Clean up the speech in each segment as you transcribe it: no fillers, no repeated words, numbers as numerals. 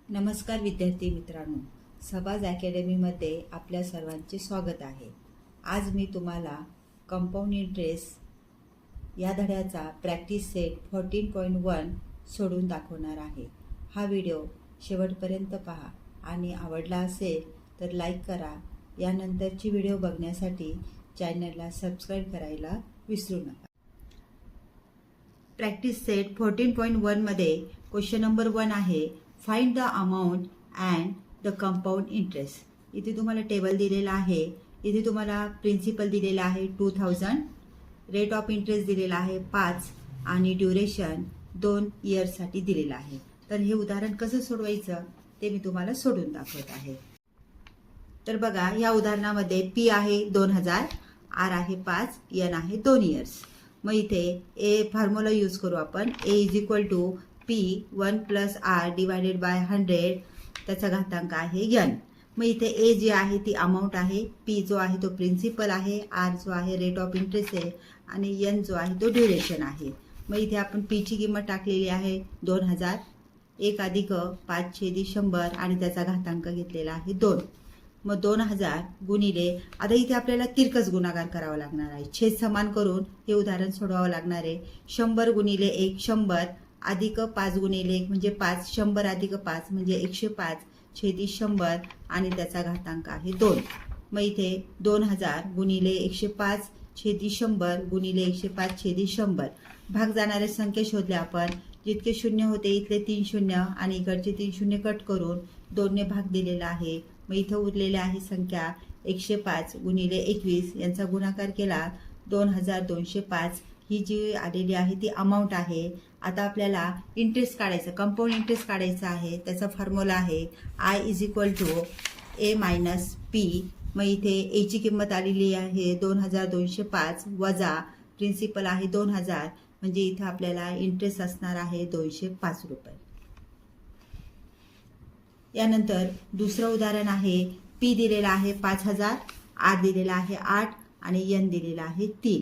नमस्कार विद्यार्थी मित्रांनो, सबाज अकॅडमीमध्ये आपल्या सर्वांचे स्वागत आहे। आज मी तुम्हाला कंपाऊंड इंटरेस्ट या धड्याचा प्रॅक्टिस सेट 14.1 सोडून दाखवणार आहे। हा व्हिडिओ शेवटपर्यंत पहा आणि आवडला असेल तर लाईक करा। यानंतरची व्हिडिओ बघण्यासाठी चॅनलला सबस्क्राईब करायला विसरू नका। प्रॅक्टिस सेट 14.1 मध्ये क्वेश्चन नंबर 1 आहे, find the amount and the compound interest. इथे तुम्हाला टेबल दिलेला आहे। इथे तुम्हाला प्रिन्सिपल दिलेला आहे 2000, रेट ऑफ इंटरेस्ट दिलेला आहे 5 आणि ड्युरेशन 2 इयर्ससाठी दिलेला आहे। तर हे उदाहरण कसं सोडवायचं ते मी तुम्हाला सोडून दाखवत आहे। तर बघा, या उदाहरणामध्ये पी आहे 2000, आर आहे 5, एन आहे 2 इयर्स। मग इथे ए फॉर्म्युला यूज करू आपण। A is equal to P 1 plus R divided by 100, त्याचा घातांक आहे एन। मग इथे ए जी आहे ती अमाऊंट आहे, पी जो आहे तो प्रिन्सिपल आहे, आर जो आहे रेट ऑफ इंटरेस्ट आहे आणि एन जो आहे तो ड्युरेशन आहे। मग इथे आपण पी ची किंमत टाकलेली आहे 2000, 1 अधिक 5/100 आणि त्याचा घातांक घेतलेला आहे 2। मग 2000 गुणिले, आता इथे आपल्याला तिरकस गुणाकार करावा लागणार आहे। छेद समान करून हे उदाहरण सोडवावं लागणार आहे। 100 गुणिले 1 100 अधिक 5 गुणिले 1 म्हणजे 5, 100 अधिक 5 म्हणजे 105 छेदी 100 आणि त्याचा घातांक आहे 2। मग इथे 2000 गुणिले 105 छेदी 100 गुणिले 105 छेदी 100, भाग जाणाऱ्या संख्या शोधल्या आपण। जितके शून्य होते इथले 3 शून्य आणि इकडचे 3 शून्य कट करून 2 ने भाग दिलेला आहे। मग इथं उरलेल्या आहे संख्या 105 गुणिले 21, यांचा गुणाकार केला 2205। ही जी आलेली आहे ती अमाऊंट आहे। आता आपल्याला इंटरेस्ट काढायचं, कंपाऊंड इंटरेस्ट काढायचा आहे। त्याचा फॉर्म्युला आहे I is equal to A minus P. मग इथे ए ची किंमत आलेली आहे 2205 वजा प्रिन्सिपल आहे 2000, म्हणजे इथे आपल्याला इंटरेस्ट असणार आहे 205 रुपये। यानंतर दुसरं उदाहरण आहे, पी दिलेला आहे 5000, आर दिलेला आहे 8 आणि एन दिलेला आहे 3।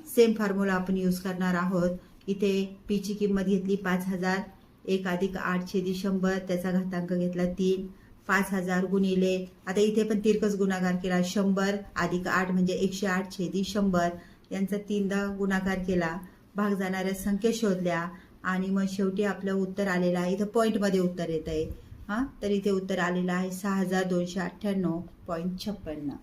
सेम फॉर्म्युला आपण यूज करणार आहोत। इथे पी ची किंमत घेतली 5000, 1 अधिक 8/100, त्याचा घातांक घेतला 3। 5000 गुणिले, आता इथे पण तिरकस गुणाकार केला, 100 अधिक 8 म्हणजे 108/100, यांचा 3दा गुणाकार केला, भाग जाणाऱ्या संख्या शोधल्या आणि मग शेवटी आपलं उत्तर आलेलं आहे। इथं पॉईंटमध्ये उत्तर येत आहे। तर इथे उत्तर आलेलं आहे 6298.56।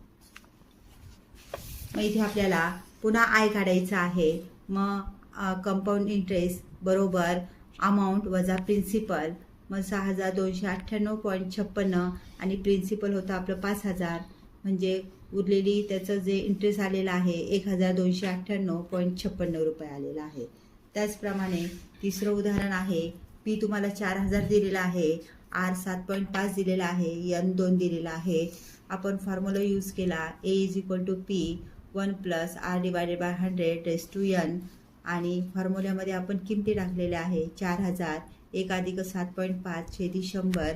मग इथे आपल्याला पुन्हा आय काढायचं आहे। मग कंपाऊंड इंटरेस्ट बरोबर अमाऊंट वजा प्रिन्सिपल। मग 6298.56 आणि प्रिन्सिपल होतं आपलं 5000, म्हणजे उरलेली त्याचं जे इंटरेस्ट आलेलं आहे 1298.56 रुपये आलेला आहे। त्याचप्रमाणे तिसरं उदाहरण आहे, पी तुम्हाला 4000 दिलेला आहे, आर 7.5 दिलेला आहे, एन 2 दिलेला आहे। आपण फॉर्म्युला यूज केला, A is equal to P 1 plus R divided by 100 raise to N आणि फॉर्म्युल्यामध्ये आपण किमती टाकलेल्या आहे 4000, 1 अधिक 7.5 छेदी 100,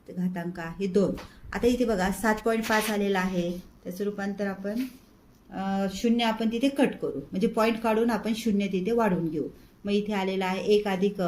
घातांक आहे 2। आता इथे बघा 7.5 आलेला आहे, त्याचं रूपांतर आपण शून्य आपण तिथे कट करू, म्हणजे पॉईंट काढून आपण शून्य तिथे वाढून घेऊ। मग इथे आलेला आहे 1 अधिक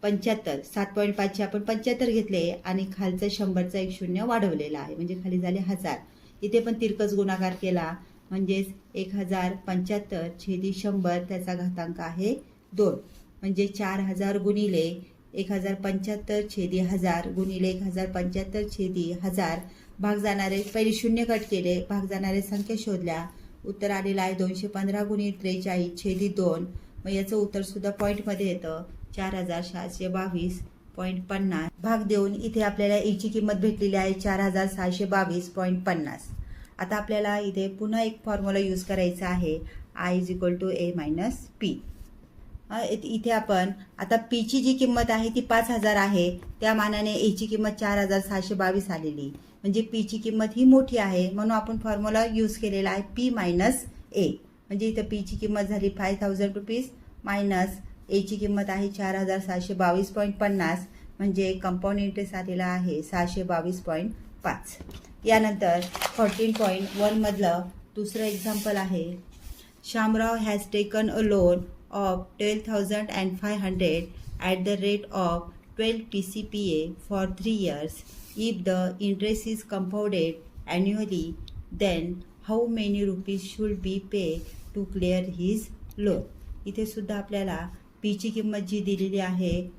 75, 7.5चे आपण 75 घेतले आणि खालचं 100चा एक शून्य वाढवलेला आहे, म्हणजे खाली झाले 1000। इथे पण तिरकस गुणाकार केला, म्हणजेच 1075 छेदी 100, त्याचा घातांक आहे 2। म्हणजे 4000 गुणिले 1075 छेदी 1000 गुणिले 1075 छेदी 1000, भाग जाणारे पहिले शून्य कट केले, भाग जाणारे संख्या शोधल्या, उत्तर आलेलं आहे 215 गुणिले 43 छेदी 2। मग याचं उत्तर सुद्धा पॉईंटमध्ये येतं 4722.50। भाग देऊन इथे आपल्याला ए ची किंमत भेटलेली आहे 4722.50। आता आपल्याला इथे पुन्हा एक फॉर्म्युला यूज करायचा आहे, I is equal to A minus P. इथे आपण आता पी ची जी किंमत आहे ती 5000 आहे, त्या मानाने ए ची किंमत 4622 आलेली, म्हणजे पी ची किंमत ही मोठी आहे, म्हणून आपण फॉर्म्युला यूज केलेला आहे पी मायनस ए। म्हणजे इथं पी ची किंमत झाली 5000 रुपीज मायनस ए ची किंमत आहे 4722.50, म्हणजे कंपाऊंड इंटरेस्ट आलेला आहे 622.5। यानंतर 14.1 मधलं दुसरं एक्झाम्पल आहे, Shamrao has taken a loan of 12,500 at the rate of 12 PCPA for 3 years. If the interest is compounded annually, then how many rupees should be paid to clear his loan? इथे सुद्धा आपल्याला पीची किंमत जी दिलेली आहे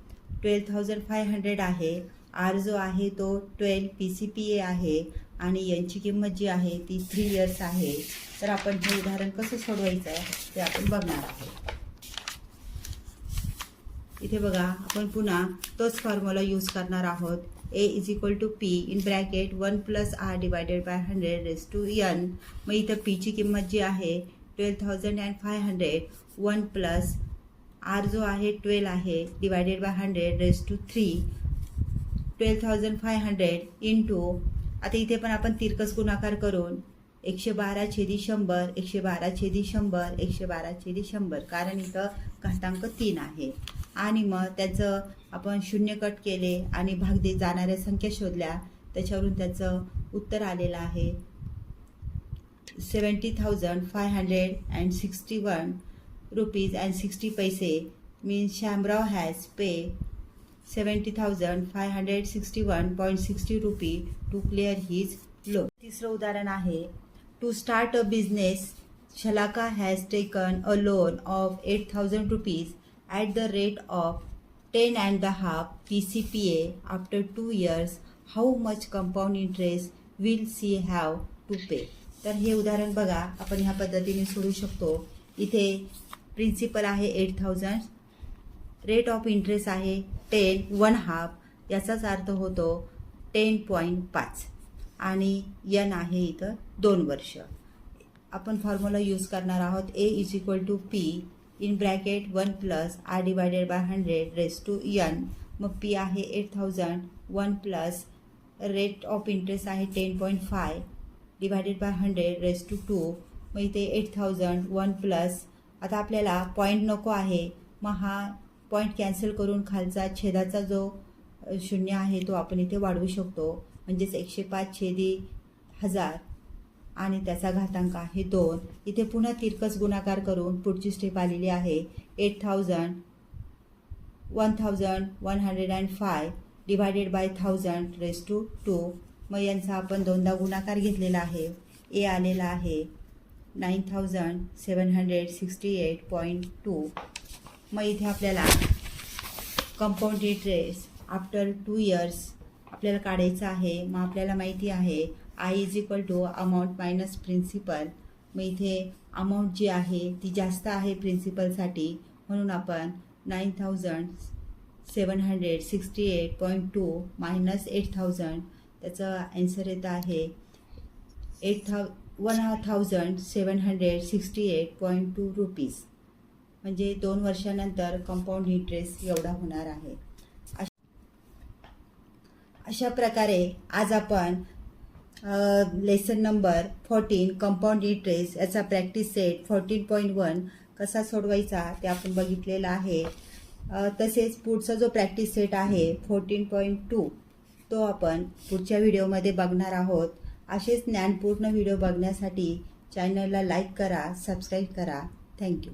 12,500 आहे. आर जो आहे तो 12 PCPA आहे आणि यांची किंमत जी आहे ती 3 इयर्स आहे. तर आपण हे उदाहरण कसं सोडवायचं आहे ते आपण बघणार आहोत. इथे बघा आपण पुन्हा तोच फॉर्म्युला यूज करणार आहोत. A = P in bracket 1 + R / 100 n. मग इथं पीची किंमत जी आहे 12,500 1 + R जो आहे 12 आहे डिवायडेड बाय 100 12,500 इंटू आता इथे पण आपण तिरकस गुणाकार करून 112/100 112/100 112/100 कारण इथं घातांक 3 आहे. आणि मग त्याचं आपण शून्य कट केले आणि भाग दे जाणाऱ्या संख्या शोधल्या. त्याच्यावरून त्याचं उत्तर आलेलं आहे 70,561 रुपीज अँड 60 पैसे. Means Shyamrao has pay 70,561.60 rupee to clear his loan. तिसरं उदाहरण आहे to start a business Shalaka has taken a loan of 8,000 rupees at the rate of 10.5 PCPA. After 2 years, how much compound interest will she have to pay? तर हे उदाहरण बघा आपण ह्या पद्धतीने सोडू शकतो. इथे प्रिन्सिपल आहे 8,000, रेट ऑफ इंटरेस्ट आहे 10.5 याचाच अर्थ होतो 10.5 आणि n आहे इथं 2 वर्ष. आपण फॉर्म्युला यूज करणार आहोत. A = P in bracket 1 + R / 100 n. मग P आहे 8,000 1 + रेट ऑफ इंटरेस्ट आहे 10.5 डिवायडेड बाय 100 मग इथे 8,000 1 + आता आपल्याला पॉईंट नको आहे. मग हा पॉईंट कॅन्सल करून खालचा छेदाचा जो शून्य आहे तो आपण इथे वाढवू शकतो. म्हणजेच 105/1000 आणि त्याचा घातांक आहे 2. इथे पुन्हा तिरकस गुणाकार करून पुढची स्टेप आलेली आहे 8,000 1,105 डिवायडेड बाय 1,000/2. मग यांचा आपण दोनदा गुणाकार घेतलेला आहे. ए आलेला आहे 9,768.2. मग इथे आपल्याला कंपाऊंड इंटरेस्ट आफ्टर 2 इयर्स आपल्याला काढायचं आहे. मग आपल्याला माहिती आहे I = अमाऊंट मायनस प्रिन्सिपल. मग इथे अमाऊंट जी आहे ती जास्त आहे प्रिन्सिपलसाठी म्हणून आपण 9,768.2 मायनस 8,000 त्याचं आन्सर येतं आहे 1,768.2 रुपीज. म्हणजे 2 वर्षानंतर कंपाऊंड इंटरेस्ट एवढा होणार आहे. अशा प्रकारे आज आपण लेसन नंबर 14 कंपाऊंड इंटरेस्ट याचा प्रॅक्टिस सेट 14.1 कसा सोडवायचा ते आपण बघितलेला आहे. तसेच पुढचा जो प्रॅक्टिस सेट आहे 14.2 तो आपण पुढच्या व्हिडिओमध्ये बघणार आहोत. असेच ज्ञानपूर्ण व्हिडिओ बघण्यासाठी चॅनलला लाईक करा, सबस्क्राईब करा. थँक्यू.